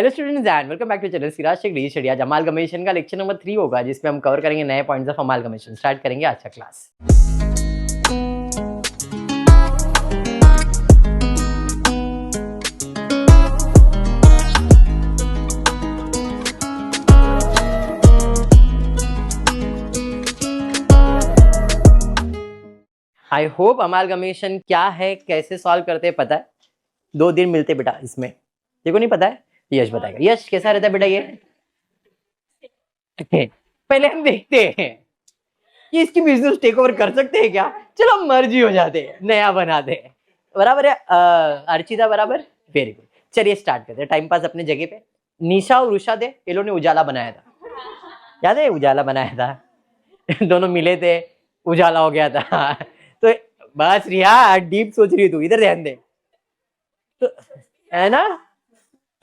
Hello students and welcome back to channel Siraj Shaikh digital study. आज amalgamation का lecture number 3 होगा, जिसमें हम कवर करेंगे नए पॉइंट्स ऑफ अमालगमेशन। स्टार्ट करेंगे आज का क्लास। आई होप अमालगमेशन क्या है, कैसे सॉल्व करते हैं पता है। 2 दिन मिलते बेटा इसमें, देखो नहीं पता है, यश बताएगा। यश कैसा रहता है बेटा ये? पहले हम देखते हैं कि इसकी बिजनेस टेक ओवर कर सकते हैं क्या। चलो मर्जी हो जाते हैं, नया बनाते हैं। बराबर है अर्चिता, बराबर, वेरी गुड। चलिए स्टार्ट करते हैं। टाइम पास अपने जगह पे। निशा और उषा थे, ये लोगों ने उजाला बनाया था, याद है? उजाला बनाया था दोनों मिले थे, उजाला हो गया था। तो बस रिया, डीप सोच रही तू, इधर ध्यान दे। तो है ना,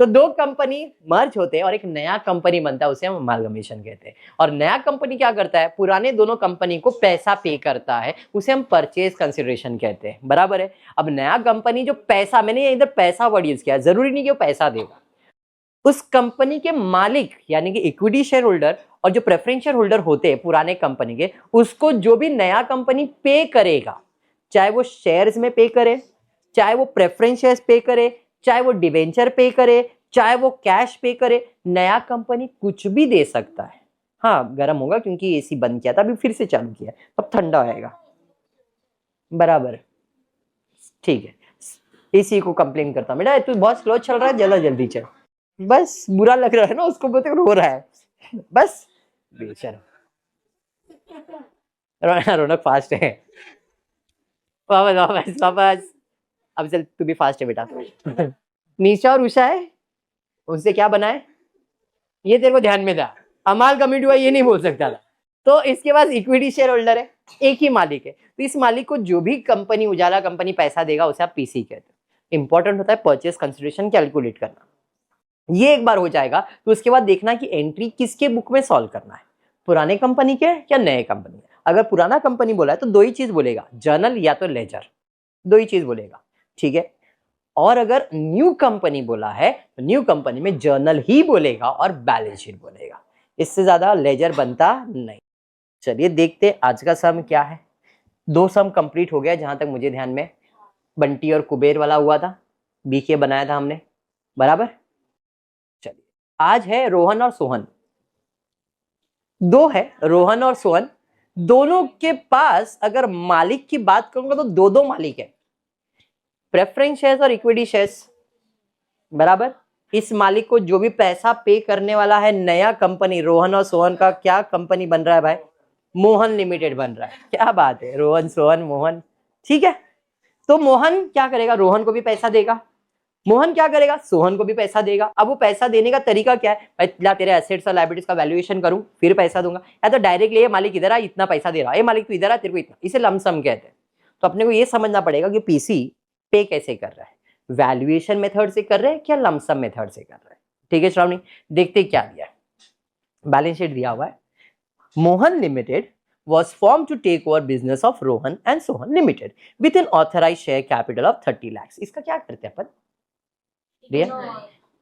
तो 2 कंपनी मर्ज होते हैं और एक नया कंपनी बनता है, उसे हम अमालगमेशन कहते हैं। और नया कंपनी क्या करता है, पुराने दोनों कंपनी को पैसा पे करता है, उसे हम परचेज कंसिडरेशन कहते हैं। बराबर है। अब नया कंपनी जो पैसा, मैंने इधर पैसा वर्ड यूज किया, जरूरी नहीं कि वो पैसा देगा। उस कंपनी के मालिक यानी कि इक्विटी शेयर होल्डर और जो प्रेफरेंस शेयर होल्डर होते हैं पुराने कंपनी के, उसको जो भी नया कंपनी पे करेगा, चाहे वो शेयर्स में पे करे, चाहे वो प्रेफरेंस शेयर्स पे करे, चाहे वो डिवेंचर पे करे, चाहे वो कैश पे करे, नया कंपनी कुछ भी दे सकता है। हाँ, गर्म होगा क्योंकि एसी बंद किया था, अभी फिर से चालू किया, अब ठंडा आएगा। बराबर, ठीक है। एसी को कंप्लेन करता हूं, बेटा तू बहुत स्लो चल रहा है, जल्दी जल्दी चल। बस बुरा लग रहा है ना उसको, बोलते रो रहा है, बस बेचारा। रौनक फास्ट है, वापस वापस वापस। अब चल, तू भी फास्ट है बेटा। निशा और उषा है, उससे क्या बना है ये तेरे को ध्यान में था। अमालगमेट हुआ ये नहीं बोल सकता था। तो इसके पास इक्विटी शेयर होल्डर है, एक ही मालिक है। तो इस मालिक को जो भी कंपनी, उजाला कंपनी पैसा देगा, उसे आप पीसी कहते हैं। इंपॉर्टेंट होता है परचेज कंसिडरेशन कैलकुलेट करना। ये एक बार हो जाएगा तो उसके बाद देखना कि एंट्री किसके बुक में सॉल्व करना है, पुराने कंपनी के या नए कंपनी के। अगर पुराना कंपनी बोला है तो 2 ही चीज बोलेगा, जर्नल या तो लेजर, 2 ही चीज बोलेगा, ठीक है। और अगर न्यू कंपनी बोला है तो न्यू कंपनी में जर्नल ही बोलेगा और बैलेंस शीट बोलेगा, इससे ज्यादा लेजर बनता नहीं। चलिए देखते आज का सम क्या है। 2 सम कंप्लीट हो गया जहां तक मुझे ध्यान में। बंटी और कुबेर वाला हुआ था, बीके बनाया था हमने, बराबर। चलिए आज है रोहन और सोहन। 2 है रोहन और सोहन, दोनों के पास अगर मालिक की बात करूंगा तो 2 मालिक है, प्रेफरेंस शेयर्स और इक्विटी शेयर्स, बराबर। इस मालिक को जो भी पैसा पे करने वाला है, नया कंपनी रोहन और सोहन का क्या कंपनी बन रहा है भाई? मोहन लिमिटेड बन रहा है। क्या बात है, रोहन सोहन मोहन, ठीक है। तो मोहन क्या करेगा, रोहन को भी पैसा देगा। मोहन क्या करेगा, सोहन को भी पैसा देगा। अब वो पैसा देने का तरीका क्या है भाई? ला तेरे एसेट्स और लायबिलिटीज का वैल्यूएशन करूं फिर पैसा दूंगा, या तो डायरेक्टली ये मालिक इधर आ, इतना पैसा दे रहा है, ये मालिक तू इधर आ, तेरे को इतना, इसे लमसम कहते हैं। तो अपने को ये समझना पड़ेगा कि पीसी पे कैसे कर रहा है, वैल्यूएशन मेथड से कर रहे हैं क्या लमसम मेथड से कर रहे हैं। ठीक है श्रावणी, देखते क्या दिया है। बैलेंस शीट दिया हुआ है, Mohan limited was formed to take over business of Rohan and Sohan Limited with an authorized share capital of 30 lakhs। इसका क्या करते हैं अपन?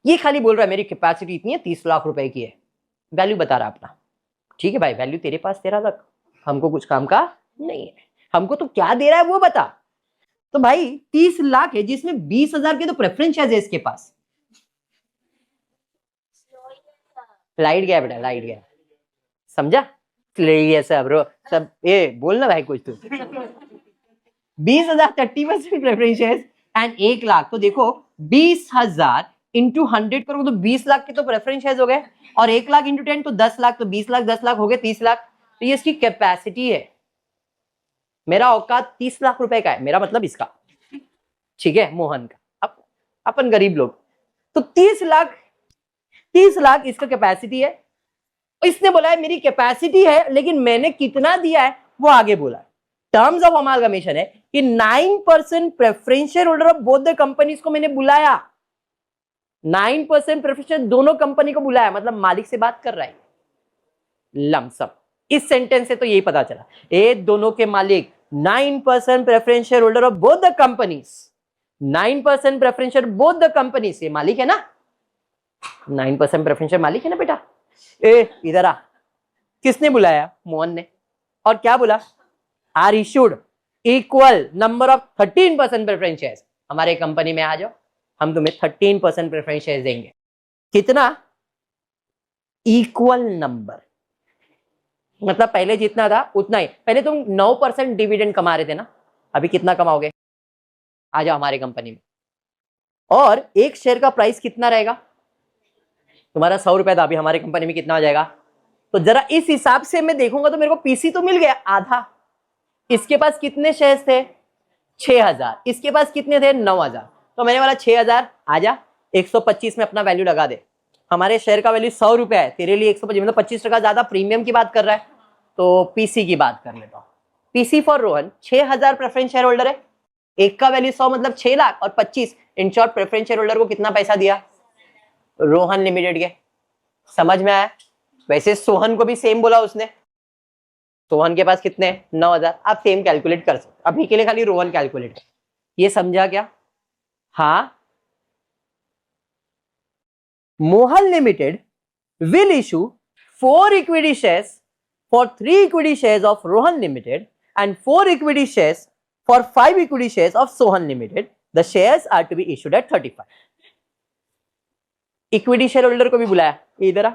ये खाली बोल रहा है मेरी कैपेसिटी इतनी है, 30 लाख रुपए की है, वैल्यू बता रहा अपना। ठीक है भाई, वैल्यू तेरे पास तेरा रख, हमको कुछ काम का नहीं है, हमको तो क्या दे रहा है वो बता। तो भाई 30 लाख है, जिसमें 20,000 के तो प्रेफरेंस शेयर्स है इसके पास। लाइट गया बेटा, लाइट गया, समझा? सब ये बोलना भाई कुछ तो। 20,000 30% प्रेफरेंस शेयर्स एंड 1 लाख। तो देखो 20,000 इंटू 100 करो तो 20 लाख के तो प्रेफरेंस शेयर्स हो गए, और 1 लाख इंटू 10 तो 10 लाख, तो 20 लाख 10 लाख हो गए 30 लाख। तो ये इसकी कैपेसिटी है। मेरा औकात 30 लाख रुपए का है, मेरा मतलब इसका, ठीक है, मोहन का। अब अपन गरीब लोग, तो 30 लाख इसका कैपेसिटी है। इसने बोला है मेरी कैपेसिटी है, लेकिन मैंने कितना दिया है वो आगे बोला है। टर्म्स ऑफ अमालगमेशन है कि 9% preference share holder of both the companies को मैंने बुलाया। 9% प्रेफरेंस दोनों कंपनी को बुलाया, मतलब मालिक से बात कर रहा है लमसम। इस सेंटेंस से तो यही पता चला, ये दोनों के मालिक 9% preference share holder of both the companies, 9% preference share both the companies, ये मालिक है ना। 9% प्रेफरेंशियल मालिक है ना बेटा। ए इधर आ, किसने बुलाया? मोहन ने। और क्या बोला? Are issued equal number of 13% preference shares. हमारे कंपनी में आ जाओ, हम तुम्हें 13% प्रेफरेंस शेयर्स देंगे। कितना? इक्वल नंबर, मतलब पहले जितना था उतना ही। पहले तुम 9% डिविडेंड कमा रहे थे ना, अभी कितना कमाओगे? आ जाओ हमारे कंपनी में। और एक शेयर का प्राइस कितना रहेगा? तुम्हारा 100 रुपए था, अभी हमारी कंपनी में कितना हो जाएगा? तो जरा इस हिसाब से मैं देखूंगा तो मेरे को पीसी तो मिल गया आधा। इसके पास कितने शेयर्स थे? 6000। इसके पास कितने थे? 9000। तो मैंने वाला 6000, आजा 125 में अपना वैल्यू लगा दे। हमारे शेयर का वैल्यू 100 रुपए है, तेरे लिए 125, मतलब 25% ज्यादा प्रीमियम की बात कर रहा है। तो पीसी की बात कर लेता हूं। PC for Rohan 6000 preference share holder है, एक का वैल्यू 100 मतलब 6 लाख, और 25 in short preference share holder को कितना पैसा दिया? रोहन लिमिटेड के। समझ में आया? वैसे सोहन को भी सेम बोला उसने। सोहन के पास कितने? 9000। आप सेम कैलकुलेट कर सकते, अभी के लिए खाली रोहन कैलकुलेट कर। ये समझा क्या? हाँ। Mohan limited will issue 4 equity shares for 3 equity shares of Rohan Limited and 4 equity shares for 5 equity shares of Sohan Limited. The shares are to be issued at 35. Equity share holder को भी बुलाया, इधर आ।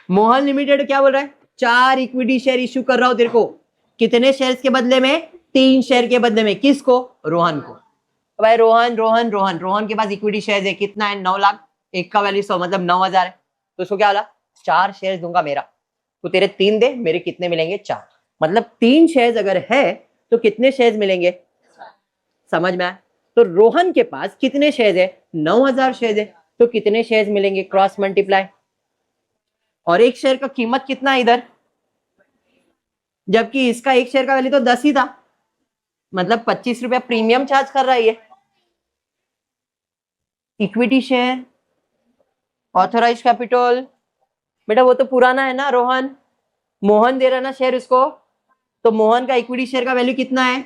Mohan limited क्या बोल रहा है? 4 equity share issue कर रहा हूं तेरे को। कितने शेयर्स के बदले में? 3 शेयर के बदले में। किसको? रोहन को। तो भाई रोहन के पास इक्विटी शेयर है, कितना है? 9 लाख। एक का वैल्यू 100 मतलब 9000 है। तो उसको क्या बोला? 4 शेयर दूंगा मेरा, तो तेरे 3 दे, मेरे कितने मिलेंगे? 4। मतलब 3 शेयर अगर है तो कितने शेयर मिलेंगे? समझ में आया? तो रोहन के पास कितने शेयर है? 9000 शेयर है, तो कितने शेयर मिलेंगे? Cross multiply. और एक शेयर का कीमत कितना है इधर, जबकि इसका एक शेयर का वैल्यू तो 10 ही था, मतलब 25 रुपया प्रीमियम चार्ज कर रहा है ये। इक्विटी शेयर, ऑथराइज कैपिटल, बेटा वो तो पुराना है ना रोहन। मोहन दे रहा ना शेयर उसको, तो मोहन का इक्विटी शेयर का वैल्यू कितना है?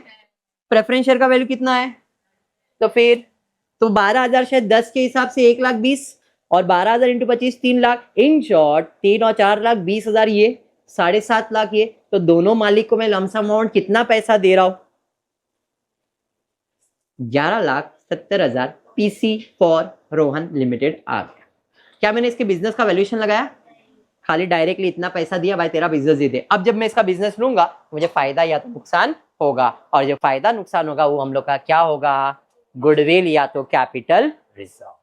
प्रेफरेंस शेयर का वैल्यू कितना है? तो फिर तो 12000 शेयर 10 के हिसाब से 1,20,000, और 12000 इंटू 25 3 लाख। इन शॉर्ट 3 और 4 लाख 20,000, ये 7.5 लाख ये। तो दोनों मालिक को मैं लमसम अमाउंट कितना पैसा दे रहा हूं? 11,70,000 पीसी फॉर रोहन लिमिटेड आ गया। क्या मैंने इसके बिजनेस का वैल्यूएशन लगाया? खाली डायरेक्टली इतना पैसा दिया, भाई तेरा बिजनेस दे दे। अब जब मैं इसका बिजनेस लूंगा मुझे फायदा या तो नुकसान होगा, और जो फायदा नुकसान होगा वो हम लोग का क्या होगा? गुडविल या तो कैपिटल रिजर्व।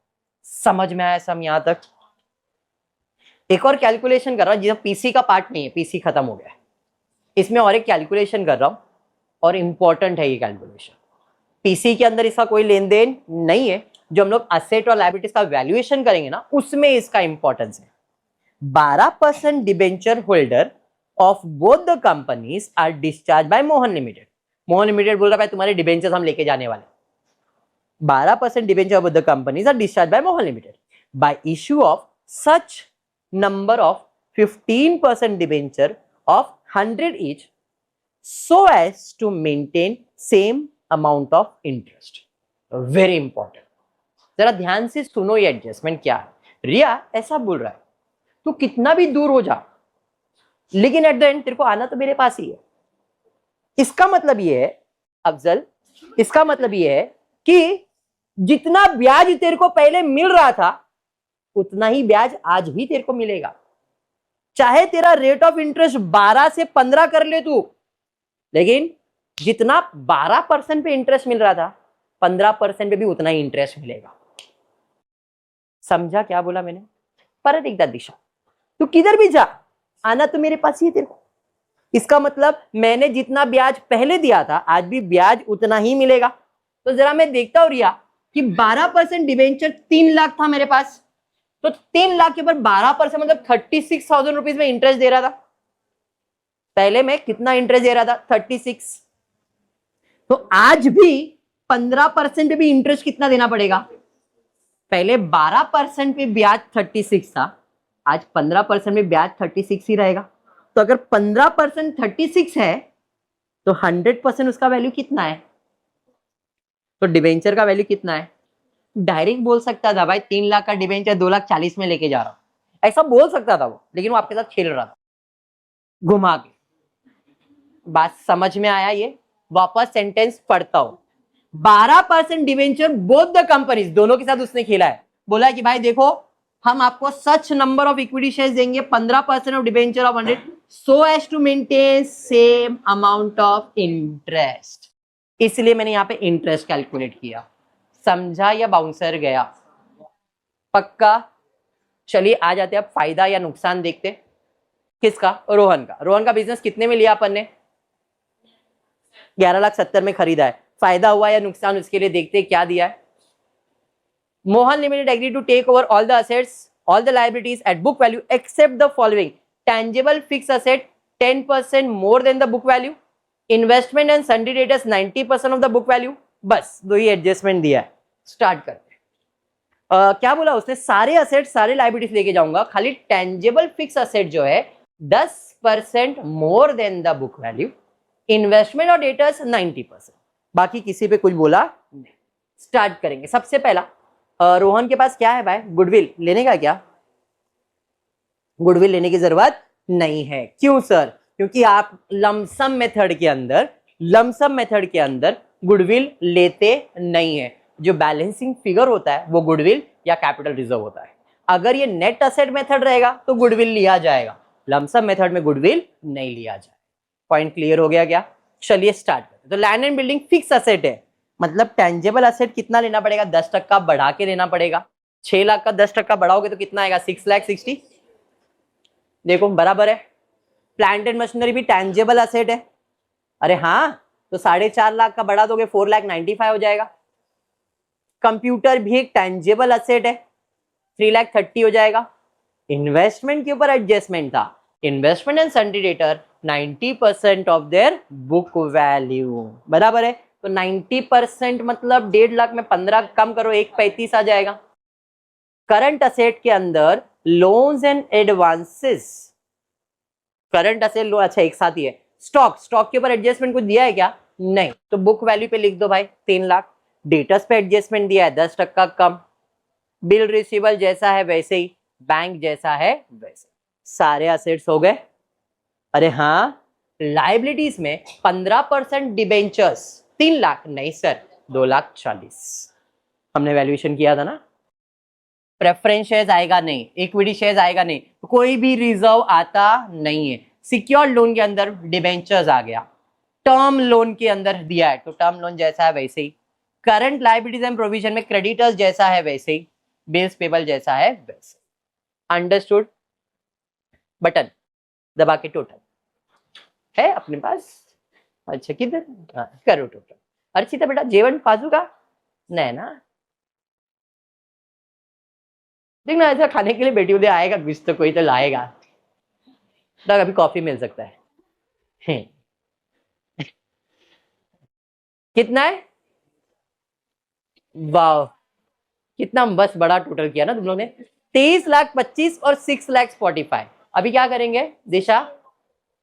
समझ में आया सब यहां तक? एक और कैलकुलेशन कर रहा हूं, जिसमें पीसी का पार्ट नहीं है, पीसी खत्म हो गया। इसमें और एक कैलकुलेशन कर रहा हूं, और इंपॉर्टेंट है ये कैलकुलेशन। पीसी के अंदर इसका कोई लेन देन नहीं है, जो हम लोग असेट और लायबिलिटीज का वैल्यूएशन करेंगे ना, उसमें इसका इंपॉर्टेंस है। 12% debenture holder of both the companies are discharge by Mohan limited. Mohan limited बोल रहा है तुम्हारे डिबेंचर्स हम लेके जाने वाले। 12% debenture of the companies are discharge by Mohan limited by issue of such number of 15% debenture of 100 each so as to maintain same amount of interest. Very important. जरा ध्यान से सुनो ये एडजस्टमेंट क्या है। रिया ऐसा बोल रहा है, तू कितना भी दूर हो जा, लेकिन एट द एंड तेरे को आना तो मेरे पास ही है। इसका मतलब ये है अफजल, इसका मतलब ये है कि जितना ब्याज तेरे को पहले मिल रहा था उतना ही ब्याज आज भी तेरे को मिलेगा। चाहे तेरा रेट ऑफ इंटरेस्ट 12 से 15 कर ले तू, लेकिन जितना 12% पे इंटरेस्ट मिल रहा था 15% पे भी उतना ही इंटरेस्ट मिलेगा। समझा क्या बोला मैंने? परत एकदा दिशा, तू किधर भी जा, आना तो मेरे पास ही है तेरे को। इसका मतलब मैंने जितना ब्याज पहले दिया था आज भी ब्याज उतना ही मिलेगा। तो जरा मैं देखता हूं रिया कि 12% डिबेंचर 3 लाख था मेरे पास, तो 3 लाख के ऊपर 12% मतलब 36,000 रुपीज में इंटरेस्ट दे रहा था। पहले मैं कितना इंटरेस्ट दे रहा था? 36। तो आज भी 15% पे भी इंटरेस्ट कितना देना पड़ेगा? पहले 12% पे ब्याज 36 था, आज 15% में ब्याज 36 ही रहेगा। तो अगर 15% 36 है तो 100% उसका वैल्यू कितना है? तो डिबेंचर का वैल्यू कितना है? डायरेक्ट बोल सकता था भाई 3 लाख का डिबेंचर 2,40,000 में लेके जा रहा हूं, ऐसा बोल सकता था वो, लेकिन वो आपके साथ खेल रहा था घुमा के। बात समझ में आया? ये वापस सेंटेंस पढ़ता हूं। 12% डिवेंचर बोथ द कंपनीज, दोनों के साथ उसने खेला है। बोला कि भाई देखो हम आपको such number of equity shares देंगे 15% of debenture of 100 so as to maintain same amount of interest. इसलिए मैंने यहाँ पे इंटरेस्ट कैलकुलेट किया। समझा या बाउंसर गया? पक्का? चलिए आ जाते हैं अब फायदा या नुकसान देखते। किसका? रोहन का। रोहन का बिजनेस कितने में लिया अपन ने? 11,70,000 में खरीदा है। फायदा हुआ या नुकसान उसके लिए देखते क्या दिया है। Mohan limited agree to take over all the assets all the liabilities at book value except the following tangible fix asset 10% more than the book value, investment and sundry debtors 90% of the book value. बस दो ही adjustment दिया है। Start करते हैं। क्या बोला उसने? सारे असेट सारे लायबिलिटीज लेके जाऊंगा, खाली टेंजिबल फिक्स असेट जो है 10% more than the book value, investment और डेटर्स 90%। बाकी किसी पे कुछ बोला नहीं। स्टार्ट करेंगे। सबसे पहला रोहन के पास क्या है भाई? गुडविल लेने का। क्या गुडविल लेने की जरूरत नहीं है? क्यों सर? क्योंकि आप लमसम मेथड के अंदर गुडविल लेते नहीं है। जो बैलेंसिंग फिगर होता है वो गुडविल या कैपिटल रिजर्व होता है। अगर ये नेट असेट मेथड रहेगा तो गुडविल लिया जाएगा, लमसम मेथड में गुडविल नहीं लिया जाए। पॉइंट क्लियर हो गया क्या? चलिए स्टार्ट करते हैं। तो land and building fix asset है, मतलब टेंजेबल असेट कितना लेना पड़ेगा? 10% बढ़ा के लेना पड़ेगा। 6 लाख का 10% बढ़ाओगे तो कितना आएगा? 6,60,000। देखो बराबर है। प्लांट एंड मशीनरी भी टेंजेबल असेट है। अरे हाँ, तो 4.5 लाख का बढ़ा दोगे 4,95,000 हो जाएगा। कंप्यूटर भी एक टेंजेबल असेट है, 3,30,000 हो जाएगा। इन्वेस्टमेंट के ऊपर एडजस्टमेंट था। Investment and sundry debtor 90% of their book value, बराबर है। तो 90% मतलब 1.5 लाख में 15 कम करो 1,35,000 आ जाएगा। करंट असेट के अंदर loans and advances, current asset लो, अच्छा एक साथ ही है। स्टॉक के ऊपर एडजस्टमेंट कुछ दिया है क्या? नहीं। तो बुक वैल्यू पे लिख दो भाई 3 लाख। डेटर्स पे एडजस्टमेंट दिया है 10% कम। बिल रिसीवेबल जैसा है वैसे ही, बैंक जैसा है वैसे। सारे असेट्स हो गए। अरे हाँ, लाइबिलिटीज में 15% डिबेंचर्स 3 लाख नहीं सर 2,40,000 हमने वैल्यूएशन किया था ना। प्रेफरेंस शेयर्स आएगा नहीं, इक्विटी शेयर्स आएगा नहीं, कोई भी रिजर्व आता नहीं है। सिक्योर्ड लोन के अंदर डिबेंचर्स आ गया, टर्म लोन के अंदर दिया है तो टर्म लोन जैसा है वैसे ही, करंट लाइबिलिटीज एंड प्रोविजन में क्रेडिटर्स जैसा है वैसे ही, बिल्स पेबल जैसा है वैसे। अंडरस्टूड? बटन दबा के टोटल है अपने पास। अच्छा किधर? करो टोटल। अर्चिता बेटा जेवन फाजू का नहीं ना? देखना ऐसा खाने के लिए बेटी उधर आएगा कुछ तो कोई तो लाएगा। तक अभी कॉफी मिल सकता है। कितना है? वाह, कितना बस बड़ा टोटल किया ना तुम लोग ने। 23,25,000 और 6,45,000। अभी क्या करेंगे दिशा?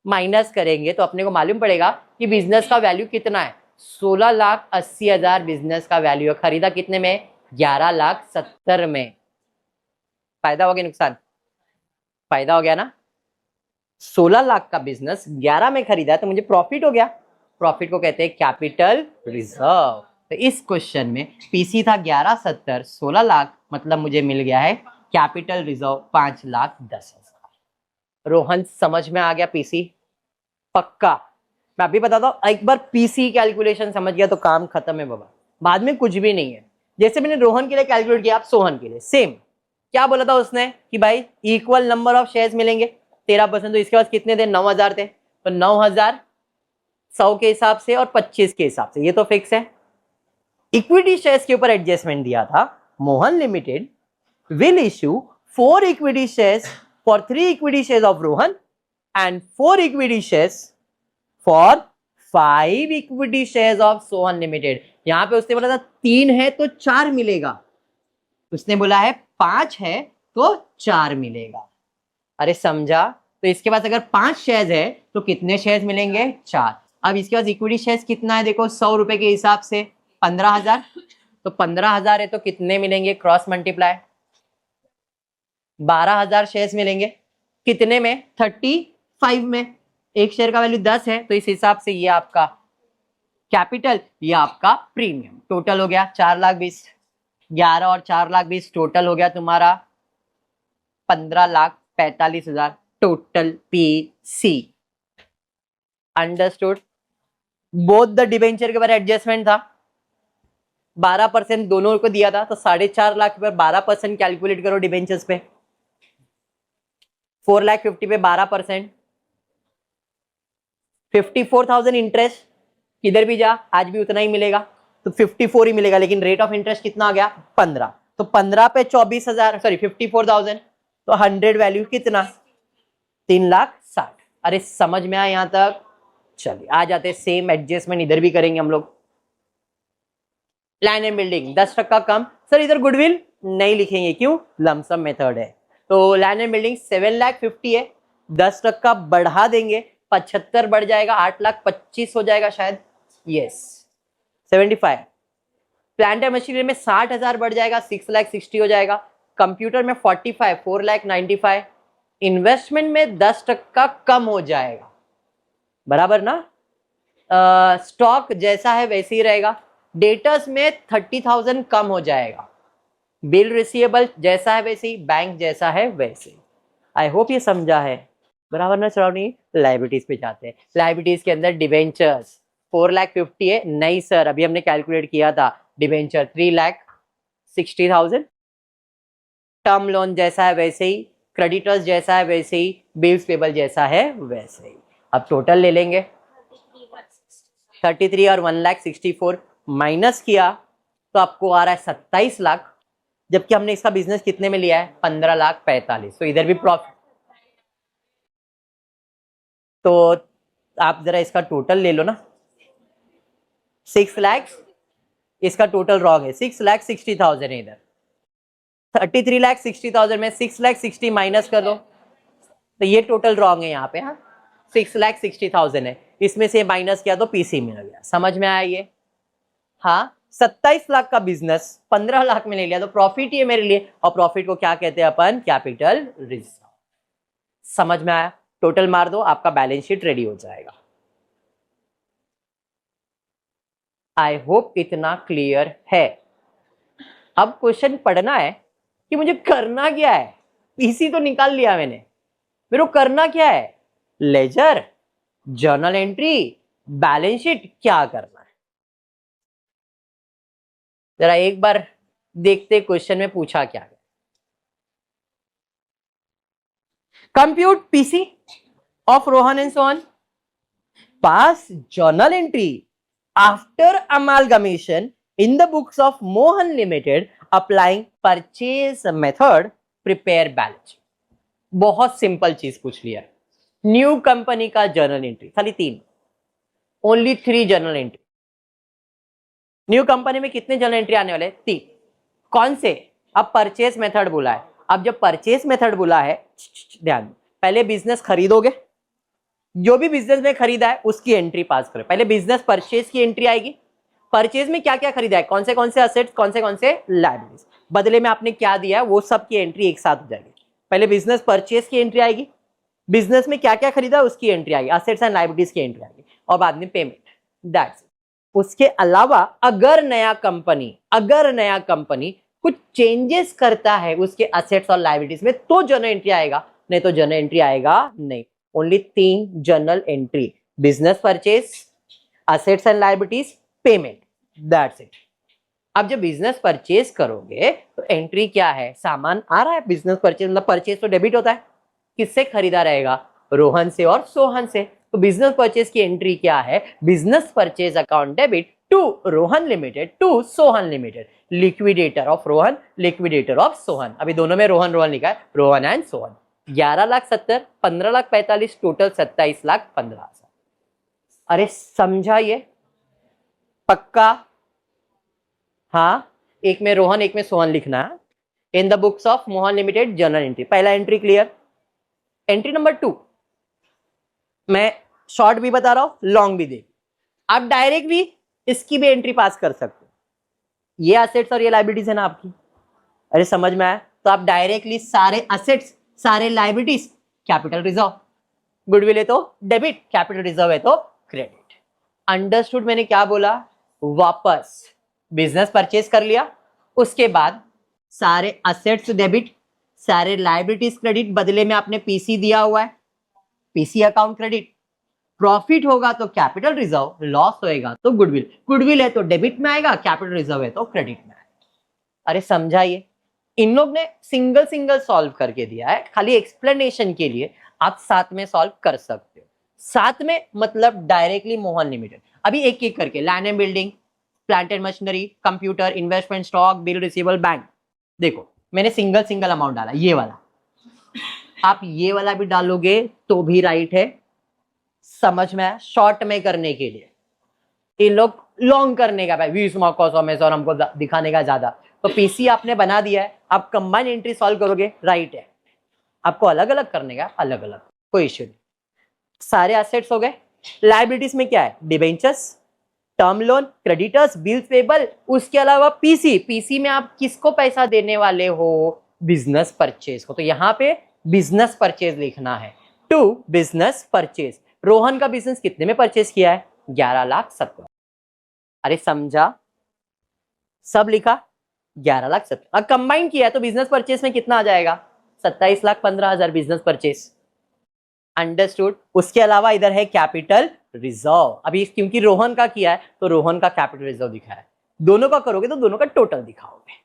माइनस करेंगे तो अपने को मालूम पड़ेगा कि बिजनेस का वैल्यू कितना है। 16,80,000 बिजनेस का वैल्यू है। खरीदा कितने में? 11,70,000 में। फायदा हो गया नुकसान? फायदा हो गया ना। 16 लाख का बिजनेस 11 में खरीदा तो मुझे प्रॉफिट हो गया। प्रॉफिट को कहते हैं कैपिटल रिजर्व। तो इस क्वेश्चन में पीसी था 11,70,000, 16 लाख मतलब मुझे मिल गया है कैपिटल रिजर्व 5,10,000। रोहन समझ में आ गया पीसी? पक्का? मैं अभी बताता हूँ, एक बार पीसी कैलकुलेशन समझ गया तो काम खत्म है बाबा, बाद में कुछ भी नहीं है। जैसे मैंने रोहन के लिए कैलकुलेट किया, आप सोहन के लिए सेम। क्या बोला था उसने कि भाई इक्वल नंबर ऑफ शेयर्स मिलेंगे 13%, तो इसके पास कितने थे? 9,000 थे, तो 9,000 100 के हिसाब से और 25 के हिसाब से, ये तो फिक्स है। इक्विटी शेयर्स के ऊपर एडजस्टमेंट दिया था। Mohan limited will issue 4 equity shares for 3 equity shares of Rohan and 4 equity shares for 5 equity shares of Sohan limited. यहां पे उसने बोला था 3 है तो 4 मिलेगा, उसने बोला है 5 है तो 4 मिलेगा। अरे समझा? तो इसके पास अगर 5 शेयर्स है तो कितने शेयर्स मिलेंगे? 4। अब इसके पास इक्विटी शेयर्स कितना है देखो, 100 रुपए के हिसाब से 15,000, तो 15,000 है तो कितने मिलेंगे क्रॉस मल्टीप्लाई? 12,000 शेयर्स मिलेंगे कितने में? 35 में। एक शेयर का वैल्यू 10 है तो इस हिसाब से ये आपका कैपिटल, ये आपका प्रीमियम। टोटल हो गया 4,20,000, 11 और 4,20,000 टोटल हो गया तुम्हारा 15,45,000 total PC. Understood? Both the debenture के बारे एडजस्टमेंट था, 12% दोनों को दिया था तो 4.5 लाख पर 12% कैलकुलेट करो डिबेंचर्स पे। 4,50,000 पे 12%, 54,000 इंटरेस्ट, किधर भी जा आज भी उतना ही मिलेगा तो 54 ही मिलेगा, लेकिन रेट ऑफ इंटरेस्ट कितना आ गया? 15। तो 15 पे 24,000, सॉरी 54,000, तो 100 वैल्यू कितना? 3,60,000। अरे समझ में आया यहां तक? चलिए आ जाते, सेम एडजस्टमेंट इधर भी करेंगे हम लोग। Land and building 10% come. Sir इधर गुडविल नहीं लिखेंगे, क्यों? लमसम मेथड है। तो लैंड एंड बिल्डिंग 7,50,000 है, 10% बढ़ा देंगे, 75 बढ़ जाएगा, 8,25,000 हो जाएगा शायद, यस 75। प्लांट एंड मशीनरी में 60,000 बढ़ जाएगा, 6,60,000 हो जाएगा। कंप्यूटर में 45, 4,95,000। इन्वेस्टमेंट में 10% कम हो जाएगा, बराबर ना? स्टॉक जैसा है वैसे ही रहेगा। डेटर्स में 30,000 कम हो जाएगा। बिल रिसीवेबल जैसा है वैसे ही, बैंक जैसा है वैसे। आई होप ये समझा है, बराबर ना? सराउंडिंग लाइबिलिटीज पे जाते हैं। लाइबिलिटीज के अंदर डिवेंचर्स 4,50,000 है, नहीं सर अभी हमने कैलकुलेट किया था, डिवेंचर 3,60,000। टर्म लोन जैसा है वैसे ही, क्रेडिटर्स जैसा है वैसे ही, बिल्स पेबल जैसा है वैसे ही। अब टोटल ले लेंगे, 33 और 1,64,000 माइनस किया तो आपको आ रहा है 27 लाख, जबकि हमने इसका बिजनेस कितने में लिया है? 15,45,000। तो इधर भी प्रॉफिट, तो आप जरा इसका टोटल ले लो ना, 6 लाख, इसका टोटल रॉन्ग है, 6,60,000 है इधर। 33,60,000 में 6,60,000 माइनस कर दो तो ये टोटल रॉन्ग है यहाँ पे। हाँ 6,60,000 है, इसमें से माइनस किया तो पीसी मिल गया। समझ में आया ये? हाँ 27 लाख का बिजनेस 15 लाख में ले लिया तो प्रॉफिट ही है मेरे लिए, और प्रॉफिट को क्या कहते हैं अपन? Capital reserve. समझ में आया? टोटल मार दो, आपका बैलेंस शीट रेडी हो जाएगा। आई होप इतना क्लियर है। अब क्वेश्चन पढ़ना है कि मुझे करना क्या है। पीसी तो निकाल लिया मैंने, मेरे को करना क्या है? Ledger, journal entry, balance sheet, क्या करना है? जरा एक बार देखते क्वेश्चन में पूछा क्या है। Compute PC of Rohan and Sohan, pass journal entry after amalgamation in the books of Mohan Limited applying purchase method, prepare balance sheet। बहुत सिंपल चीज पूछ लिया। न्यू कंपनी का जर्नल एंट्री, खाली 3, only 3 journal entry. New company में कितने journal entry आने वाले? 3। कौन से? अब परचेस मेथड बोला है। अब जब परचेस मेथड बोला है, ध्यान, पहले बिजनेस खरीदोगे, जो भी बिजनेस में खरीदा है उसकी एंट्री पास करो। पहले बिजनेस परचेस की एंट्री आएगी, परचेज में क्या क्या खरीदा है, कौन से असेट्स, कौन से लायबिलिटीज, बदले में आपने क्या दिया है, वो सब की एंट्री एक साथ हो जाएगी। पहले बिजनेस परचेज की एंट्री आएगी, बिजनेस में क्या क्या खरीदा उसकी एंट्री आएगी, असेट्स एंड लायबिलिटीज की एंट्री आएगी, और बाद में पेमेंट। दैट्स। उसके अलावा अगर नया कंपनी कुछ चेंजेस करता है उसके असेट्स और लायबिलिटीज में तो जर्नल एंट्री आएगा, नहीं तो जर्नल एंट्री आएगा नहीं। Only 3 journal entry, business purchase, assets and liabilities, payment, that's it. अब जब बिजनेस परचेज करोगे तो एंट्री क्या है? सामान आ रहा है, बिजनेस परचेज मतलब परचेज तो डेबिट होता है, किससे खरीदा रहेगा? रोहन से और सोहन से। तो बिजनेस परचेज की एंट्री क्या है? Business purchase account debit to Rohan limited to Sohan limited, liquidator of Rohan, liquidator of Sohan. अभी दोनों में रोहन रोहन लिखा है, रोहन एंड सोहन। 11,70,000, 15,45,000, टोटल 27,15,000। अरे समझा ये? पक्का? हाँ, एक में रोहन एक में सोहन लिखना है। In the books of Mohan limited journal entry, पहला एंट्री क्लियर। एंट्री नंबर 2, मैं शॉर्ट भी बता रहा हूं, लॉन्ग भी दे, आप डायरेक्ट भी इसकी भी एंट्री पास कर सकते हो। ये असेट्स और ये लाइबिलिटीज है ना आपकी। अरे समझ में आया? तो आप डायरेक्टली सारे असेट्स सारे लाइबिलिटीज कैपिटल रिजर्व, गुडविल है तो डेबिट, कैपिटल रिजर्व है तो क्रेडिट। अंडरस्टूड? मैंने क्या बोला? वापस बिजनेस परचेज कर लिया, उसके बाद सारे असेट्स डेबिट, सारे लाइबिलिटीज क्रेडिट, बदले में आपने पीसी दिया हुआ है, पीसी अकाउंट क्रेडिट। प्रॉफिट होगा तो कैपिटल रिजर्व, लॉस होएगा तो गुडविल, गुडविल है तो डेबिट में आएगा, कैपिटल रिजर्व है तो क्रेडिट में आएगा। अरे समझाइए, इन लोग ने सिंगल सिंगल सॉल्व करके दिया है, खाली एक्सप्लेनेशन के लिए आप साथ में सॉल्व कर सकते हो। साथ में मतलब डायरेक्टली मोहन लिमिटेड। अभी एक एक करके, land and building, plant and machinery, computer, investment, stock, bill receivable, bank. देखो मैंने सिंगल सिंगल अमाउंट डाला, ये वाला, आप ये वाला भी डालोगे तो भी राइट है। समझ में? शॉर्ट में करने के लिए, इन लोग लॉन्ग करने का, भाई 20 मार्क 100 में से और हमको दिखाने का ज्यादा, तो पीसी आपने बना दिया है, आप कंबाइन एंट्री सॉल्व करोगे, राइट है। आपको अलग अलग करने का, अलग अलग, कोई इश्यू नहीं। सारे एसेट्स हो गए। लायबिलिटीज में क्या है? Debentures, term loan, creditors, bills payable, उसके अलावा पीसी। पीसी में आप किसको पैसा देने वाले हो? बिजनेस परचेज को। तो यहाँ पे बिजनेस परचेज लिखना है, टू बिजनेस परचेज। रोहन का बिजनेस कितने में परचेज किया है? 11,70,000। अरे समझा? सब लिखा, 11,70,000। अब कंबाइन किया है तो बिजनेस परचेज में कितना आ जाएगा? 27,15,000 बिजनेस परचेज। अंडरस्टूड? उसके अलावा इधर है कैपिटल रिजर्व। अभी क्योंकि रोहन का किया है तो रोहन का कैपिटल रिजर्व दिखा है, दोनों का करोगे तो दोनों का टोटल दिखाओगे।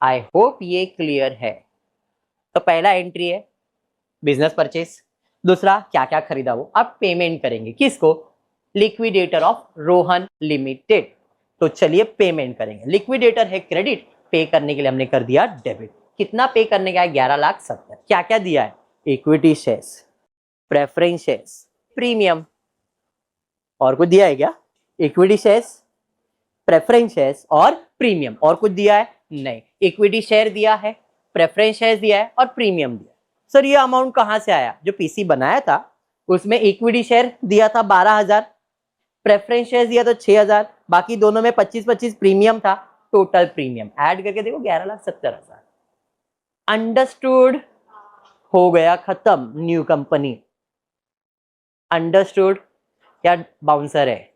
आई होप ये क्लियर है। तो पहला एंट्री है बिजनेस परचेज, दूसरा क्या क्या खरीदा वो आप पेमेंट करेंगे, किसको? Liquidator of Rohan limited. तो चलिए पेमेंट करेंगे। लिक्विडेटर है क्रेडिट, पे करने के लिए हमने कर दिया डेबिट। कितना पे करने का है? 11,70,000। क्या क्या दिया है? Equity shares, preference shares, premium, और कुछ दिया है क्या? इक्विटी शेयर्स, प्रेफरेंस शेयर्स और प्रीमियम। और कुछ दिया है? नहीं। इक्विटी शेयर दिया है, प्रेफरेंस शेयर्स दिया है और प्रीमियम दिया है। सर ये अमाउंट कहां से आया? जो पीसी बनाया था उसमें इक्विटी शेयर दिया था 12,000, प्रेफरेंस शेयर दिया था 6,000, बाकी दोनों में 25-25 प्रीमियम था। टोटल प्रीमियम ऐड करके देखो 11,70,000। अंडरस्टूड? हो गया खत्म, न्यू कंपनी। अंडरस्टूड? क्या बाउंसर है?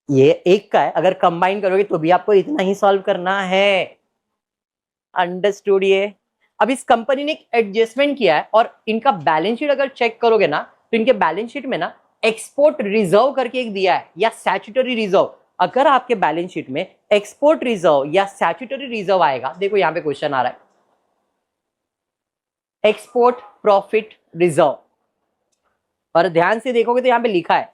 ये एक का है, अगर कंबाइन करोगे तो भी आपको इतना ही सॉल्व करना है। अंडरस्टूड? ये अब इस कंपनी ने एक एडजस्टमेंट किया है और इनका बैलेंस शीट अगर चेक करोगे ना तो इनके बैलेंस शीट में ना एक्सपोर्ट रिजर्व करके एक दिया है, या स्टैट्यूटरी रिजर्व। अगर आपके बैलेंस शीट में एक्सपोर्ट रिजर्व या स्टैट्यूटरी रिजर्व आएगा, देखो यहां पे क्वेश्चन आ रहा है, एक्सपोर्ट प्रॉफिट रिजर्व, और ध्यान से देखोगे तो यहां पे लिखा है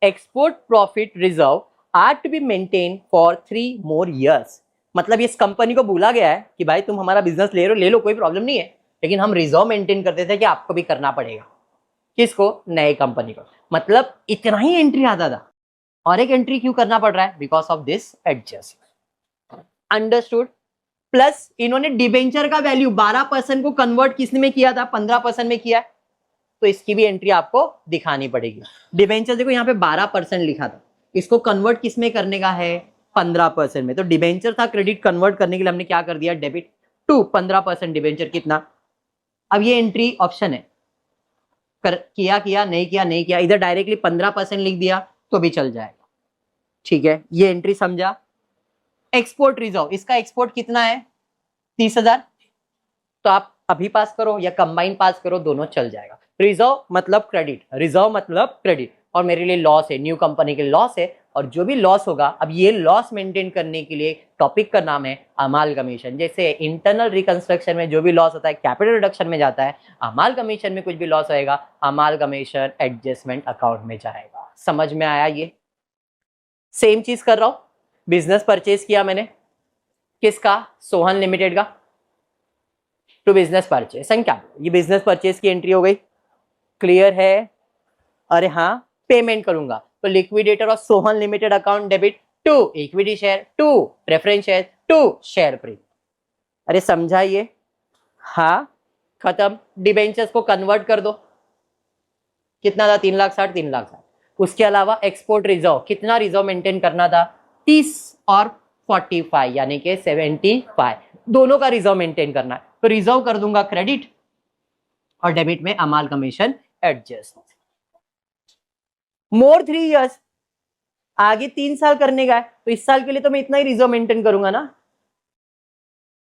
export profit reserve are to be maintain for 3 more years। मतलब इस कंपनी को बोला गया है कि भाई तुम हमारा बिजनेस ले लो, कोई प्रॉब्लम नहीं है, लेकिन हम रिजर्व मेंटेन करते थे कि आपको भी करना पड़ेगा। किसको? नए कंपनी को। मतलब इतना ही एंट्री आता था, और एक एंट्री क्यों करना पड़ रहा है? Because of this adjustment. Understood? Plus इन्होंने डिबेंचर का वैल्यू 12% को कन्वर्ट किसने में किया था? 15% में किया है, तो इसकी भी एंट्री आपको दिखानी पड़ेगी। डिबेंचर देखो यहाँ पे 12% लिखा था, इसको कन्वर्ट किस में करने का है? 15% में। तो डिबेंचर था क्रेडिट, कन्वर्ट करने के लिए हमने क्या कर दिया? डेबिट टू 15% डिबेंचर कितना। अब ये एंट्री ऑप्शन है, किया नहीं किया नहीं किया, इधर डायरेक्टली 15% लिख दिया तो भी चल जाएगा। ठीक है, ये एंट्री समझा। एक्सपोर्ट रिजर्व, इसका एक्सपोर्ट कितना है? 30,000। तो आप अभी पास करो या कंबाइन पास करो, दोनों चल जाएगा। रिजर्व मतलब क्रेडिट, रिजर्व मतलब क्रेडिट, और मेरे लिए लॉस है, न्यू कंपनी के लॉस है, और जो भी लॉस होगा, अब ये लॉस मेंटेन करने के लिए टॉपिक का नाम है अमालगमेशन। जैसे इंटरनल रिकंस्ट्रक्शन में जो भी लॉस होता है कैपिटल रिडक्शन में जाता है, अमालगमेशन में कुछ भी लॉस होएगा अमालगमेशन एडजस्टमेंट अकाउंट में जाएगा। समझ में आया? ये सेम चीज कर रहा हूं। बिजनेस परचेज किया मैंने, किसका? सोहन लिमिटेड का, टू बिजनेस परचेज संख्या, ये बिजनेस परचेज की एंट्री हो गई। क्लियर है? अरे हाँ, पेमेंट करूंगा तो liquidator of Sohan limited account debit to equity share, to preference share, to share premium. अरे समझाइए? हाँ, खत्म। डिबेंचर्स को कन्वर्ट कर दो, कितना था? 3,60,000, 3,60,000। उसके अलावा एक्सपोर्ट रिजर्व, कितना रिजर्व मेंटेन करना था? 30 और 45 यानी कि 75, दोनों का रिजर्व मेंटेन करना है। तो रिजर्व कर दूंगा क्रेडिट और डेबिट में अमालगमेशन एडजस्ट। मोर 3 इयर्स, आगे 3 साल करने का है, तो इस साल के लिए तो मैं इतना ही रिजर्व मेंटेन करूंगा ना।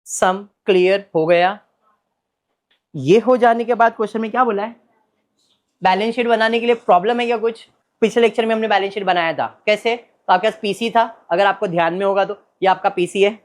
सम क्लियर हो गया। ये हो जाने के बाद क्वेश्चन में क्या बोला है, बैलेंस शीट बनाने के लिए प्रॉब्लम है क्या कुछ? पिछले लेक्चर में हमने बैलेंस शीट बनाया था, कैसे? तो आपके पास पीसी था, अगर आपको ध्यान में होगा तो ये आपका पीसी है,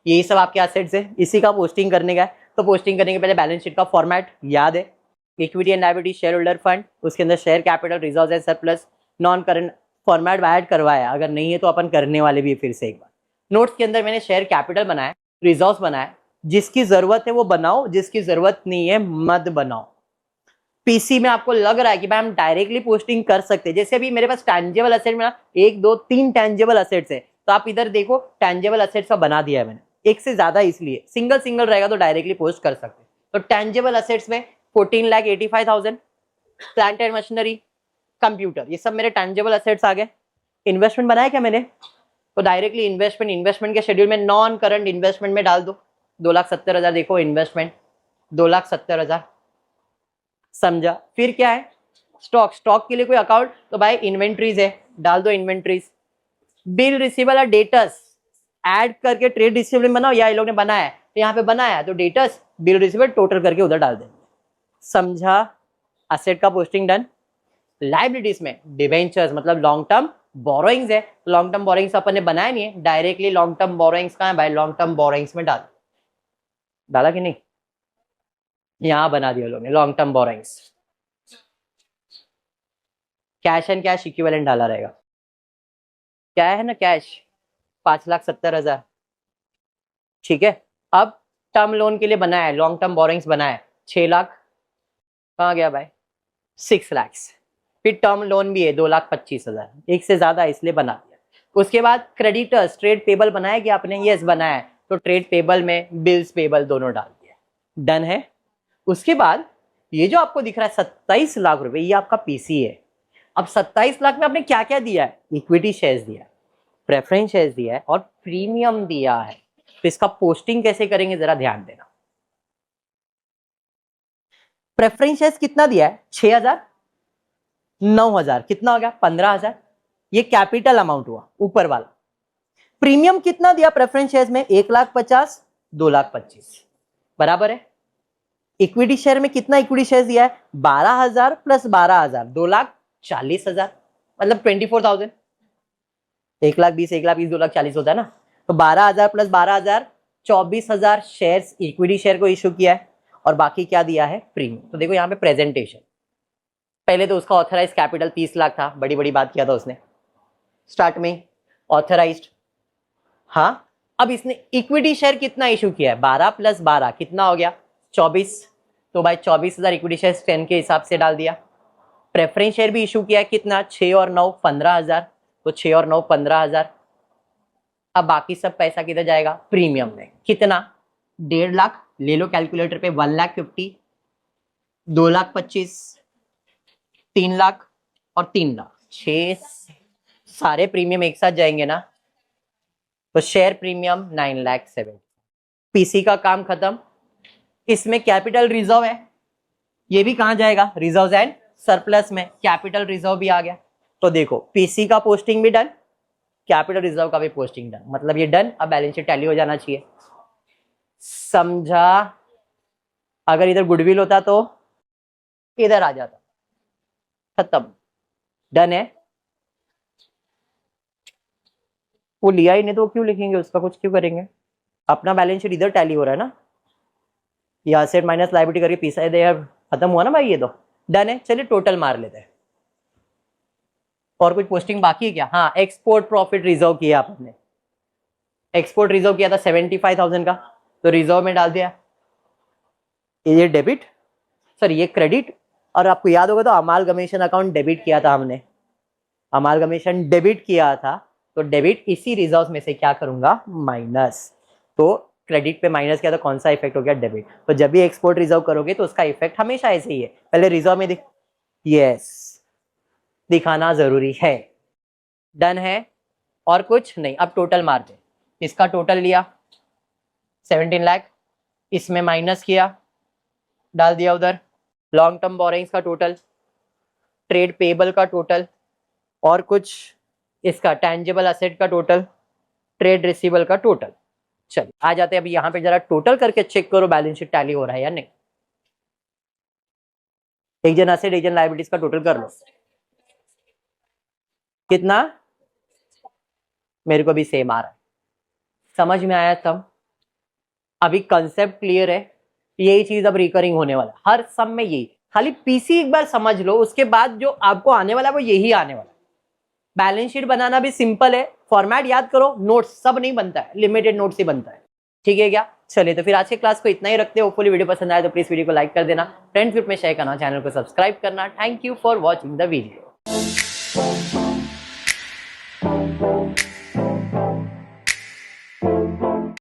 यही सब आपके एसेट्स है, इसी का पोस्टिंग करने का है। तो पोस्टिंग करने के पहले बैलेंस शीट का फॉर्मेट याद है, equity and liability, share holder fund, उसके अंदर share capital, reserves and surplus, non current format add करवाया, अगर नहीं है तो अपन करने वाले भी फिर से एक बार। नोट्स के अंदर मैंने शेयर कैपिटल बनाया, रिजर्व्स बनाया, जिसकी जरूरत है वो बनाओ, जिसकी जरूरत नहीं है मत बनाओ। पीसी में आपको लग रहा है कि भाई हम डायरेक्टली पोस्टिंग कर सकते हैं, जैसे अभी मेरे पास टैंजेबल असेट में 1 2 3 टैंजेबल असेट्स है, तो आप इधर देखो टैंजेबल असेट्स का बना दिया है मैंने, एक से ज्यादा इसलिए, सिंगल सिंगल रहेगा तो डायरेक्टली पोस्ट कर सकते हैं। तो टैंजेबल असेट्स में 14,85,000, प्लांट एंड मशीनरी, कंप्यूटर, ये सब मेरे टैंजेबल असेट्स आ गए। इन्वेस्टमेंट बनाया क्या मैंने, तो डायरेक्टली इन्वेस्टमेंट के शेड्यूल में नॉन करंट इन्वेस्टमेंट में डाल दो, 2,70,000, देखो इन्वेस्टमेंट 2,70,000, समझा। फिर क्या है, स्टॉक के लिए कोई अकाउंट, तो भाई इन्वेंट्रीज है, डाल दो इन्वेंट्रीज। बिल रिसीवेबल और डेटर्स ऐड करके ट्रेड रिसीवेबल बनाओ, या ये लोग ने बनाया है तो यहाँ पे बनाया, तो डेटर्स बिल रिसीवेबल टोटल करके उधर डाल देंगे, समझा। असेट का पोस्टिंग डन। लायबिलिटीज में डिबेंचर्स मतलब लॉन्ग टर्म बोरोइंग्स है, लॉन्ग टर्म बोरोइंग्स अपन ने बनाया नहीं है, डायरेक्टली लॉन्ग टर्म बोरोइंग्स कहाँ है भाई, लॉन्ग टर्म बोरोइंग्स में डाला कि नहीं, यहां बना दिया लोगों ने long term borrowings. Cash and cash equivalent डाला रहेगा, क्या है ना कैश 5,70,000, ठीक है। अब टर्म लोन के लिए बनाया है, लॉन्ग टर्म बोरोइंग्स बनाया है 6 लाख, कहाँ गया भाई 6 लाख। फिर टर्म लोन भी है 2,25,000, एक से ज्यादा इसलिए बना दिया। उसके बाद क्रेडिटर्स ट्रेड पेबल बनाया कि आपने, यस बनाया है, तो ट्रेड पेबल में बिल्स पेबल दोनों डाल दिया, डन है। उसके बाद ये जो आपको दिख रहा है 27 लाख रुपए, ये आपका पीसी है। अब 27 लाख में आपने क्या क्या दिया है, इक्विटी शेयर्स दिया है, प्रेफरेंस शेयर्स दिया है और प्रीमियम दिया है। तो इसका पोस्टिंग कैसे करेंगे जरा ध्यान देना। प्रेफरेंस शेयर्स कितना दिया है, 6,000, 9,000, कितना हो गया 15,000, ये कैपिटल अमाउंट हुआ ऊपर वाला। प्रीमियम कितना दिया प्रेफरेंस शेयर्स में, 1,50,000, 2,25,000, बराबर है। इक्विटी शेयर में कितना इक्विटी शेयर दिया है, 12,000 प्लस 12,000, 2,40,000, मतलब 24,000, 1,20,000, 1,20,000, 2,40,000 होता है ना। तो 12,000 प्लस 12,000, 24,000 शेयर्स इक्विटी शेयर को इशू किया है, और बाकी क्या दिया है, प्रीमियम। तो देखो यहाँ पे प्रेजेंटेशन, पहले तो उसका ऑथराइज कैपिटल 30 लाख था, बड़ी बड़ी बात किया था उसने स्टार्ट में, ऑथराइज्ड, हाँ। अब इसने इक्विटी शेयर कितना इशू किया है, 12 प्लस 12 कितना हो गया 24, तो भाई 24,000 इक्विटी शेयर 10 के हिसाब से डाल दिया। प्रेफरेंस शेयर भी इशू किया है कितना, 6 और 9 15,000, तो 6 और 9 15,000। अब बाकी सब पैसा किधर जाएगा, प्रीमियम में, कितना 1.5 लाख, ले लो कैलकुलेटर पे, 1,50,000, 2,25,000, 3 लाख और 3 लाख, 6 सारे प्रीमियम एक साथ जाएंगे ना, तो शेयर प्रीमियम 9,70,000। पीसी का काम खत्म। इसमें कैपिटल रिजर्व है, ये भी कहां जाएगा, रिजर्व एंड सरप्लस में, कैपिटल रिजर्व भी आ गया। तो देखो पीसी का पोस्टिंग भी डन, कैपिटल रिजर्व का भी पोस्टिंग डन, मतलब ये डन। अब बैलेंस शीट टैली हो जाना चाहिए, समझा। अगर इधर गुडविल होता तो इधर आ जाता, खत्म, डन है। वो लिया ही नहीं तो क्यों लिखेंगे, उसका कुछ क्यों करेंगे, अपना बैलेंस शीट इधर टैली हो रहा है ना, ये असेट माइनस लायबिलिटी करके पीसा दे, खत्म हुआ ना भाई, ये तो डन है। चलिए टोटल मार लेते हैं, और कुछ पोस्टिंग बाकी है क्या, हाँ एक्सपोर्ट प्रॉफिट रिजर्व किया आपने, एक्सपोर्ट रिजर्व किया था 75,000 का, तो रिजर्व में डाल दिया, ये डेबिट, सॉरी ये क्रेडिट, और आपको याद होगा तो अमालगमेशन अकाउंट डेबिट किया था हमने, अमालगमेशन डेबिट किया था, तो डेबिट इसी रिजर्व में से क्या करूंगा, माइनस। तो क्रेडिट पे माइनस किया तो कौन सा इफेक्ट हो गया, डेबिट। तो जब भी एक्सपोर्ट रिजर्व करोगे तो उसका इफेक्ट हमेशा ऐसे ही है, पहले रिजर्व में यस दिखाना जरूरी है, डन है। और कुछ नहीं, अब टोटल मार दे, इसका टोटल लिया 17 लाख, इसमें माइनस किया, डाल दिया उधर। लॉन्ग टर्म बोरिंग्स का टोटल, ट्रेड पेबल का टोटल, और कुछ इसका टेंजिबल एसेट का टोटल, ट्रेड रिसीवेबल का टोटल। चलिए आ जाते हैं अभी यहाँ पे, जरा टोटल करके चेक करो बैलेंस शीट टैली हो रहा है या नहीं। एक जन एसेट एक जन लायबिलिटीज का टोटल कर लो। कितना? मेरे को भी सेम आ रहा है। समझ में आया तब? अभी कंसेप्ट क्लियर है? यही चीज अब रिकरिंग होने वाला है हर सम में, यही खाली पीसी एक बार समझ लो, उसके बाद जो आपको आने वाला है वो यही आने वाला है। बैलेंस शीट बनाना भी सिंपल है, फॉर्मेट याद करो, नोट्स सब नहीं बनता है, लिमिटेड नोट्स ही बनता है। ठीक है क्या? चलिए तो फिर आज के क्लास को इतना ही रखते हैं। होपफुली वीडियो पसंद आए तो प्लीज वीडियो को लाइक कर देना, फ्रेंड्स ग्रुप में शेयर करना, चैनल को सब्सक्राइब करना। Thank you for watching the video.